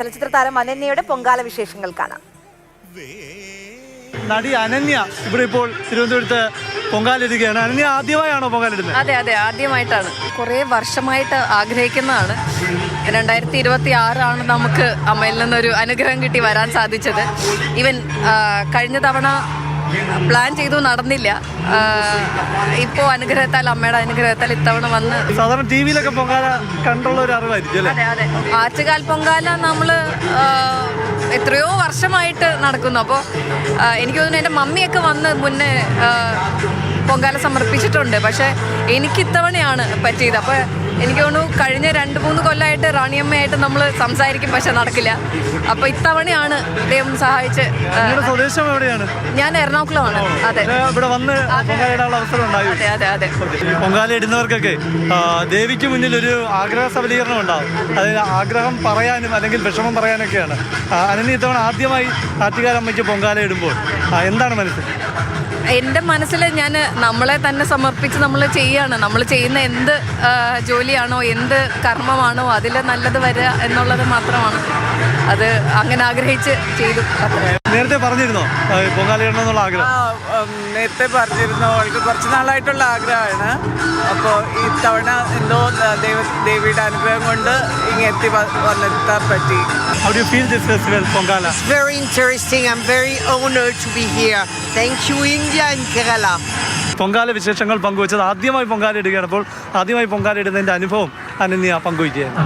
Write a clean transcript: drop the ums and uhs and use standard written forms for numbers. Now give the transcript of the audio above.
ചലച്ചിത്ര താരം അനന്യയുടെ പൊങ്കാല വിശേഷങ്ങൾ കാണാം. നടി അനന്യ ഇവിടെ ഇപ്പോൾ തിരുവനന്തപുരത്ത് പൊങ്കാലിടുകയാണ്. അനന്യ ആദ്യമായാണോ പൊങ്കാലിടുന്നത്? അതെ അതെ, ആദ്യമായിട്ടാണ്. കുറേ വർഷമായിട്ട് ആഗ്രഹിക്കുന്നതാണ്. 2026 നമുക്ക് അമ്മയിൽ നിന്നൊരു അനുഗ്രഹം കിട്ടി വരാൻ സാധിച്ചത്. ഈവൻ കഴിഞ്ഞ തവണ പ്ലാൻ ചെയ്തു, നടന്നില്ല. ഇപ്പോൾ അനുഗ്രഹത്താൽ, അമ്മയുടെ അനുഗ്രഹത്താൽ ഇത്തവണ വന്ന്. സാധാരണ ടി വിയിലൊക്കെ പൊങ്കാല കണ്ടുള്ള ഒരു അറിവായിരിക്കും അല്ലേ? അതെ അതെ, ആറ്റുകാൽ പൊങ്കാല നമ്മൾ എത്രയോ വർഷമായിട്ട് നടക്കുന്നു. അപ്പോൾ എനിക്ക് തോന്നുന്നു എൻ്റെ മമ്മിയൊക്കെ വന്ന് മുന്നേ പൊങ്കാല സമർപ്പിച്ചിട്ടുണ്ട്. പക്ഷേ എനിക്ക് ഇത്തവണയാണ് പറ്റിയത്. അപ്പോൾ എനിക്ക് തോന്നുന്നു കഴിഞ്ഞ 2-3 കൊല്ലമായിട്ട് റാണിയമ്മയായിട്ട് നമ്മൾ സംസാരിക്കും, പക്ഷെ നടക്കില്ല. അപ്പോൾ ഇത്തവണയാണ് ദൈവം സഹായിച്ച്. സ്വദേശം എവിടെയാണ്? ഞാൻ എറണാകുളമാണ്. അതെ, ഇവിടെ വന്ന് പൊങ്കാലയിടാനുള്ള അവസരം ഉണ്ടായി. അതെ അതെ അതെ. പൊങ്കാല ഇടുന്നവർക്കൊക്കെ ദേവിക്ക് മുന്നിൽ ഒരു ആഗ്രഹ സബലീകരണം ഉണ്ടാവും. അതായത് ആഗ്രഹം പറയാനും അല്ലെങ്കിൽ വിഷമം പറയാനൊക്കെയാണ്. അനന്യ ഇത്തവണ ആദ്യമായി ആറ്റുകാലമ്മയ്ക്ക് പൊങ്കാല ഇടുമ്പോൾ എന്താണ് മനസ്സിൽ? എൻ്റെ മനസ്സിൽ ഞാൻ നമ്മളെ തന്നെ സമർപ്പിച്ച് നമ്മൾ ചെയ്യുകയാണ്. നമ്മൾ ചെയ്യുന്ന എന്ത് ജോലിയാണോ, എന്ത് കർമ്മമാണോ അതിൽ നല്ലത് വരിക എന്നുള്ളത് മാത്രമാണ്. അത് അങ്ങനെ ആഗ്രഹിച്ച് ചെയ്തു. നേരത്തെ പറഞ്ഞിരുന്നോ പൊങ്കാല ഇടണമെന്നുള്ള ആഗ്രഹം? നേരത്തെ പറഞ്ഞിരുന്നു. അവൾക്ക് കുറച്ച് നാളായിട്ടുള്ള ആഗ്രഹമാണ്. അപ്പോൾ ഇത്തവണ എന്തോ ദേവിയുടെ അനുഗ്രഹം കൊണ്ട് ഇങ്ങെത്തി വന്നെത്താൻ പറ്റി. How do you feel this festival, Pongala? It's very interesting. I'm very honored to be here. Thank you, India and Kerala. Pongala വിശേഷങ്ങൾ പങ്കുവച്ചത് ആദ്യമായി പൊങ്കാല ഇടുകയാണ്. അപ്പോൾ ആദ്യമായി പൊങ്കാല ഇടുന്നതിൻ്റെ അനുഭവം അനന്യ പങ്കുവയ്ക്കുകയാണ്.